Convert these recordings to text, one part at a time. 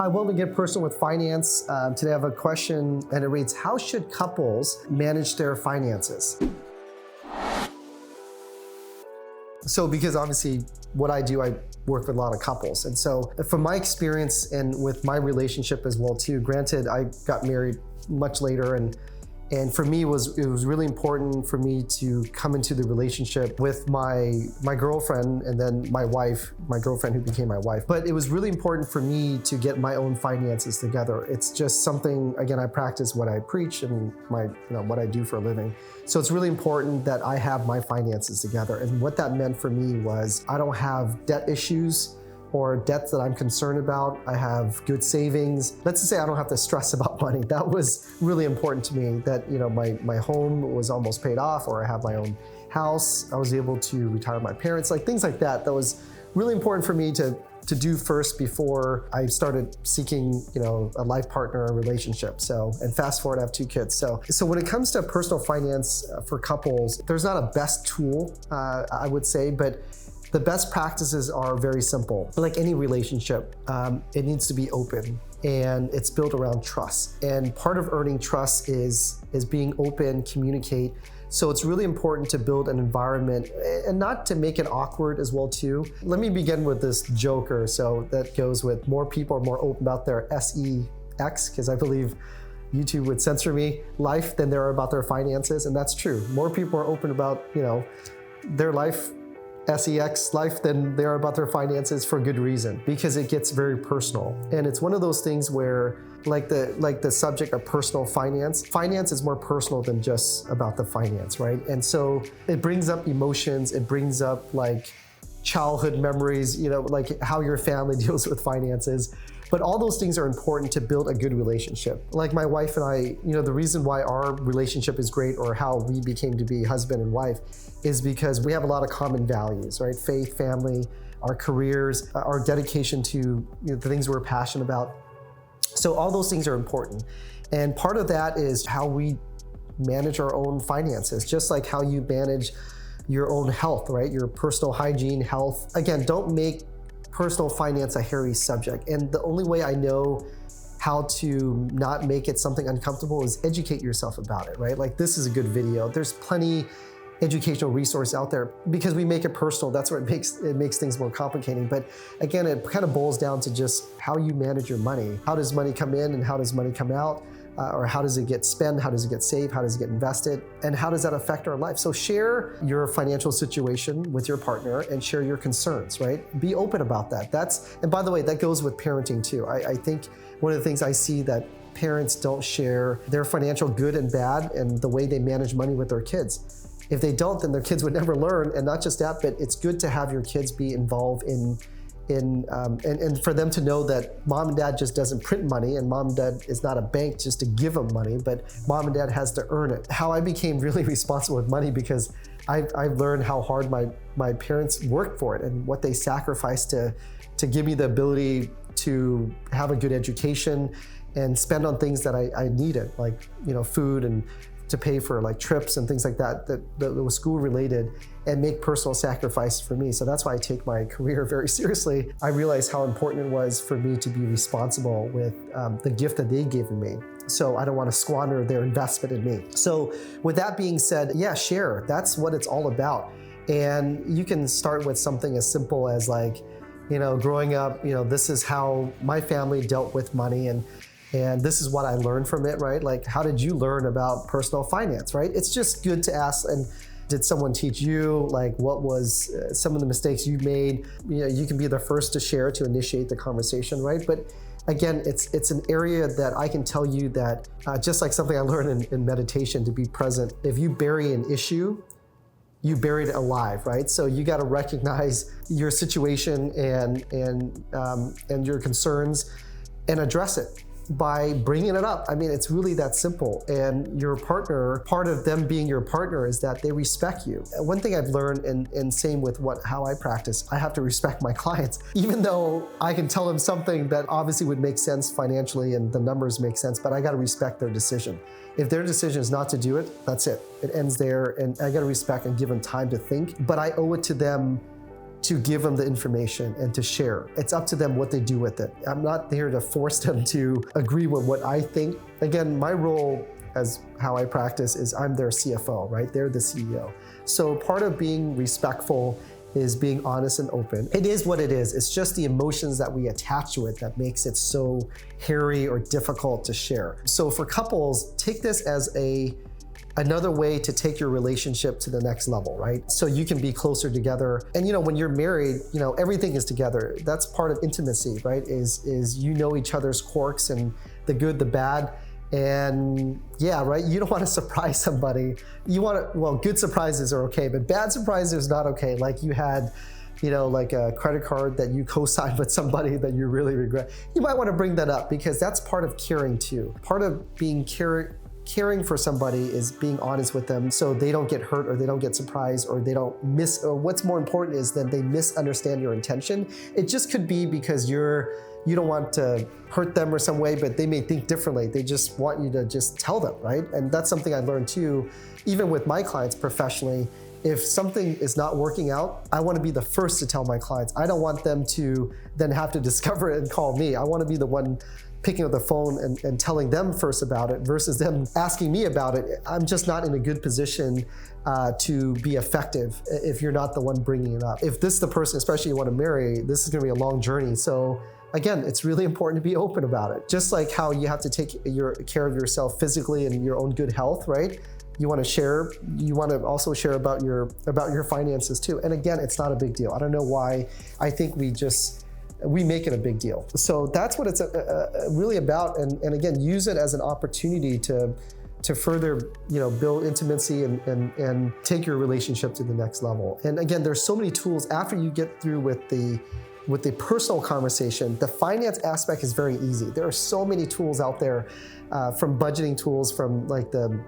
Hi, welcome to Get Personal with Finance. Today I have a question and it reads, how should couples manage their finances? So because obviously what I do, I work with a lot of couples. And so from my experience and with my relationship as well too, granted I got married much later and for me, it was really important for me to come into the relationship with my girlfriend and then my wife, my girlfriend who became my wife. But it was really important for me to get my own finances together. It's just something, again, I practice what I preach and what I do for a living. So it's really important that I have my finances together. And what that meant for me was I don't have debt issues or debts that I'm concerned about. I have good savings. Let's just say I don't have to stress about money. That was really important to me, that my home was almost paid off, or I have my own house. I was able to retire my parents, like things like that. That was really important for me to do first before I started seeking, a life partner or relationship. So, and fast forward, I have 2 kids. So when it comes to personal finance for couples, there's not a best tool, I would say, but the best practices are very simple. Like any relationship, it needs to be open and it's built around trust. And part of earning trust is being open, communicate. So it's really important to build an environment and not to make it awkward as well too. Let me begin with this joker. So that goes with more people are more open about their SEX, because I believe YouTube would censor me, life than they are about their finances. And that's true. More people are open about, their life, SEX life, than they are about their finances, for good reason, because it gets very personal. And it's one of those things where like the subject of personal finance is more personal than just about the finance, right? And so it brings up emotions, it brings up like childhood memories, like how your family deals with finances. But all those things are important to build a good relationship. Like my wife and I, the reason why our relationship is great, or how we became to be husband and wife, is because we have a lot of common values, right? Faith, family, our careers, our dedication to the things we're passionate about. So all those things are important. And part of that is how we manage our own finances, just like how you manage your own health, right? Your personal hygiene, health. Again, don't make personal finance a hairy subject. And the only way I know how to not make it something uncomfortable is educate yourself about it, right? Like this is a good video. There's plenty educational resource out there, because we make it personal. That's what it makes things more complicating. But again, it kind of boils down to just how you manage your money. How does money come in and how does money come out? Or how does it get spent? How does it get saved? How does it get invested? And how does that affect our life? So share your financial situation with your partner and share your concerns, right? Be open about that. And by the way, that goes with parenting too. I think one of the things I see that parents don't share their financial good and bad and the way they manage money with their kids. If they don't, then their kids would never learn. And not just that, but it's good to have your kids be involved and for them to know that mom and dad just doesn't print money, and mom and dad is not a bank just to give them money, but mom and dad has to earn it. How I became really responsible with money, because I've learned how hard my parents worked for it and what they sacrificed to give me the ability to have a good education and spend on things that I needed, like food, and to pay for like trips and things like that was school related, and make personal sacrifices for me. So that's why I take my career very seriously. I realized how important it was for me to be responsible with the gift that they gave me. So I don't want to squander their investment in me. So with that being said, yeah, share. That's what it's all about. And you can start with something as simple as like, growing up, this is how my family dealt with money, and this is what I learned from it, right? Like, how did you learn about personal finance, right? It's just good to ask, and did someone teach you? Like, what was some of the mistakes you made? You can be the first to share, to initiate the conversation, right? But again, it's an area that I can tell you that, just like something I learned in meditation, to be present. If you bury an issue, you buried it alive, right? So you got to recognize your situation and your concerns and address it by bringing it up. I mean, it's really that simple. And your partner, part of them being your partner is that they respect you. One thing I've learned, and same with how I practice, I have to respect my clients. Even though I can tell them something that obviously would make sense financially and the numbers make sense, but I got to respect their decision. If their decision is not to do it, that's it. It ends there, and I got to respect and give them time to think. But I owe it to them to give them the information and to share. It's up to them what they do with it. I'm not here to force them to agree with what I think. Again, my role as how I practice is I'm their CFO, right? They're the CEO. So part of being respectful is being honest and open. It is what it is. It's just the emotions that we attach to it that makes it so hairy or difficult to share. So for couples, take this as another way to take your relationship to the next level, right? So you can be closer together. And when you're married, everything is together. That's part of intimacy, right? Is you know each other's quirks and the good, the bad. And yeah, right? You don't want to surprise somebody. Good surprises are okay, but bad surprises not okay. Like you had, like a credit card that you co-signed with somebody that you really regret. You might want to bring that up because that's part of caring too. Part of being caring for somebody is being honest with them so they don't get hurt or they don't get surprised or they don't or what's more important is that they misunderstand your intention. It just could be because you don't want to hurt them or some way, but they may think differently. They just want you to just tell them, right? And that's something I learned too, even with my clients professionally. If something is not working out, I want to be the first to tell my clients. I don't want them to then have to discover it and call me. I want to be the one picking up the phone and telling them first about it versus them asking me about it. I'm just not in a good position to be effective if you're not the one bringing it up. If this is the person, especially you want to marry, this is going to be a long journey. So again, it's really important to be open about it. Just like how you have to take care of yourself physically and your own good health, right? You want to share. You want to also share about your finances too. And again, it's not a big deal. I don't know why. I think we make it a big deal. So that's what it's really about. And again, use it as an opportunity to further, build intimacy and take your relationship to the next level. And again, there's so many tools after you get through with the personal conversation. The finance aspect is very easy. There are so many tools out there, from budgeting tools, from like the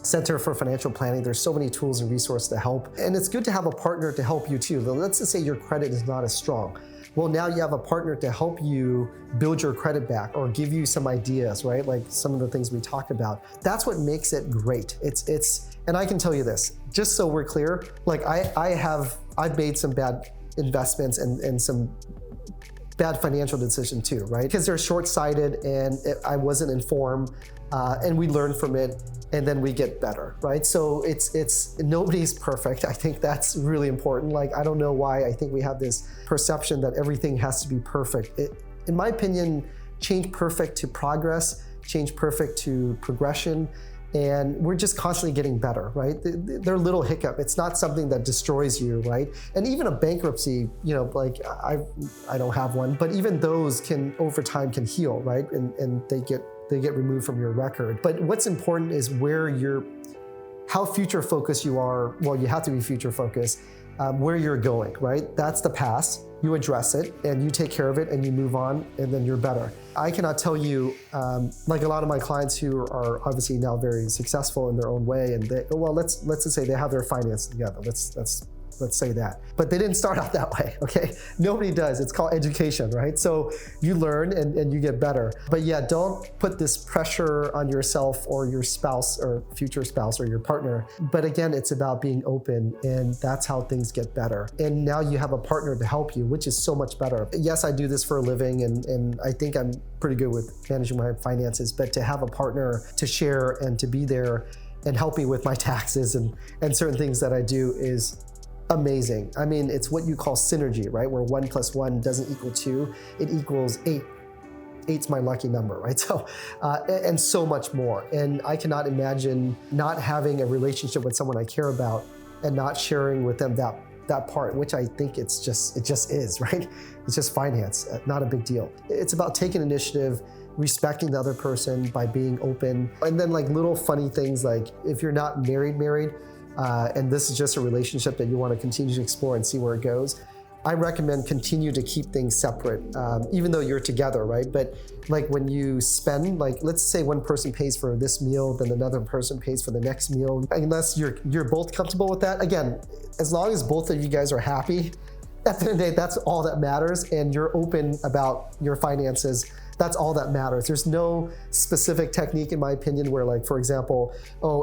Center for Financial Planning. There's so many tools and resources to help. And it's good to have a partner to help you too. Let's just say your credit is not as strong. Well, now you have a partner to help you build your credit back or give you some ideas, right? Like some of the things we talked about. That's what makes it great. And I can tell you this, just so we're clear, like I've made some bad investments and some bad financial decision too, right? Because they're short-sighted and I wasn't informed, and we learn from it and then we get better, right? So it's nobody's perfect. I think that's really important. Like, I don't know why I think we have this perception that everything has to be perfect. In my opinion, change perfect to progress, change perfect to progression. And we're just constantly getting better, right? They're little hiccup. It's not something that destroys you, right? And even a bankruptcy, like I don't have one, but even those over time can heal, right? And they get removed from your record. But what's important is how future focused you are. Well, you have to be future focused, where you're going, right? That's the past. You address it and you take care of it and you move on and then you're better. I cannot tell you, like a lot of my clients who are obviously now very successful in their own way, and let's just say they have their finances together. Let's say that. But they didn't start out that way, okay? Nobody does. It's called education, right? So you learn and you get better. But yeah, don't put this pressure on yourself or your spouse or future spouse or your partner. But again, it's about being open, and that's how things get better. And now you have a partner to help you, which is so much better. Yes, I do this for a living, and I think I'm pretty good with managing my finances, but to have a partner to share and to be there and help me with my taxes and certain things that I do is amazing. I mean, it's what you call synergy, right? Where 1 + 1 doesn't equal 2, it equals 8. 8's my lucky number, right? So, and so much more. And I cannot imagine not having a relationship with someone I care about and not sharing with them that part, which I think it just is, right? It's just finance, not a big deal. It's about taking initiative, respecting the other person by being open. And then like little funny things, like if you're not married, and this is just a relationship that you want to continue to explore and see where it goes, I recommend continue to keep things separate, even though you're together, right? But like when you spend, like let's say one person pays for this meal, then another person pays for the next meal. Unless you're both comfortable with that. Again, as long as both of you guys are happy, at the end of the day, that's all that matters. And you're open about your finances. That's all that matters. There's no specific technique, in my opinion, where like, for example,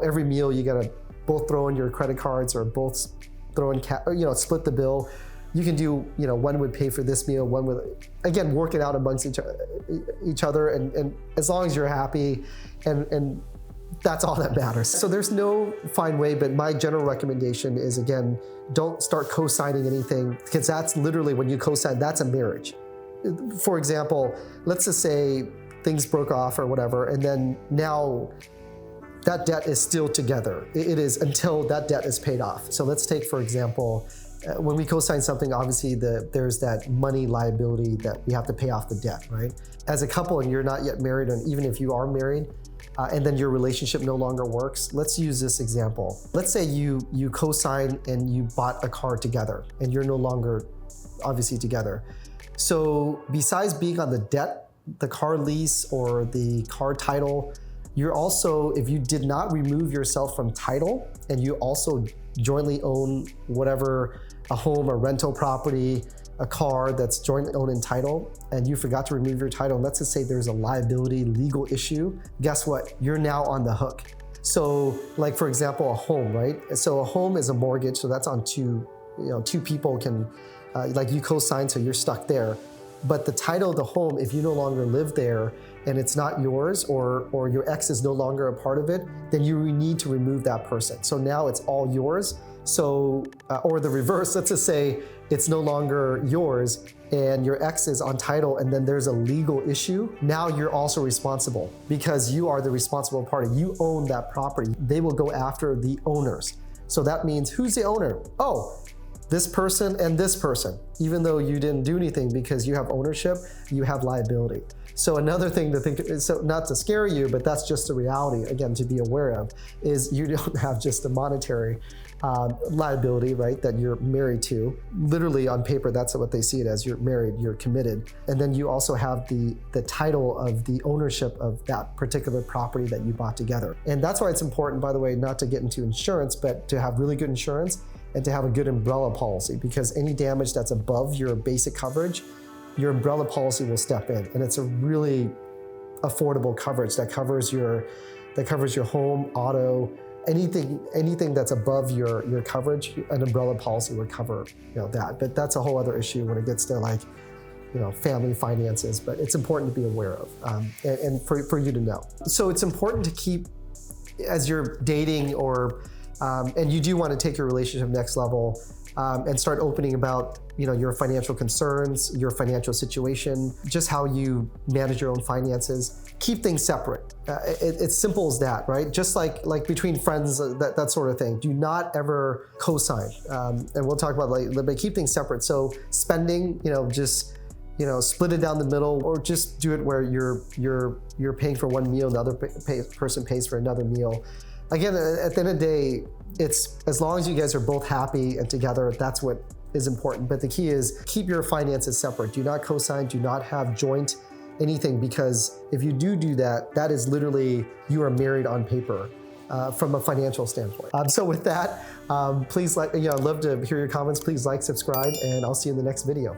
every meal you gotta both throw in your credit cards or both throw in split the bill. you can do, one would pay for this meal, one would, again, work it out amongst each other, and as long as you're happy, and that's all that matters. So there's no fine way, but my general recommendation is, again, don't start co-signing anything, because that's literally, when you co-sign, that's a marriage. For example, let's just say things broke off or whatever, and then now that debt is still together. It is until that debt is paid off. So let's take, for example, when we co-sign something, obviously there's that money liability that we have to pay off the debt, right? As a couple and you're not yet married, and even if you are married, and then your relationship no longer works, let's use this example. Let's say you co-sign and you bought a car together, and you're no longer obviously together. So besides being on the debt, the car lease or the car title, you're also, if you did not remove yourself from title, and you also jointly own whatever, a home, a rental property, a car that's jointly owned in title, and you forgot to remove your title, and let's just say there's a liability legal issue, guess what? You're now on the hook. So like, for example, a home, right? So a home is a mortgage, so that's on two people can, like you co-sign, so you're stuck there. But the title of the home, if you no longer live there and it's not yours, or your ex is no longer a part of it, then you need to remove that person. So now it's all yours. So, or the reverse, let's just say it's no longer yours and your ex is on title, and then there's a legal issue. Now you're also responsible because you are the responsible party. You own that property. They will go after the owners. So that means, who's the owner? Oh, this person and this person. Even though you didn't do anything, because you have ownership, you have liability. So another thing to think, so not to scare you, but that's just a reality, again, to be aware of, is you don't have just a monetary liability, right, that you're married to. Literally on paper, that's what they see it as. You're married, you're committed. And then you also have the title of the ownership of that particular property that you bought together. And that's why it's important, by the way, not to get into insurance, but to have really good insurance and to have a good umbrella policy, because any damage that's above your basic coverage, your umbrella policy will step in. And it's a really affordable coverage that covers your home, auto, anything that's above your coverage. An umbrella policy would cover that. But that's a whole other issue when it gets to like family finances. But it's important to be aware of and for you to know. So it's important to keep, as you're dating or and you do want to take your relationship next level, and start opening about your financial concerns, your financial situation, just how you manage your own finances. Keep things separate. It's simple as that, right? Just like between friends, that sort of thing. Do not ever co-sign, and we'll talk about later. But keep things separate. So spending, just split it down the middle, or just do it where you're paying for one meal, the other person pays for another meal. Again, at the end of the day, it's as long as you guys are both happy and together, that's what is important. But the key is keep your finances separate. Do not co-sign, do not have joint anything, because if you do that, that is literally, you are married on paper from a financial standpoint. So with that, please I'd love to hear your comments. Please like, subscribe, and I'll see you in the next video.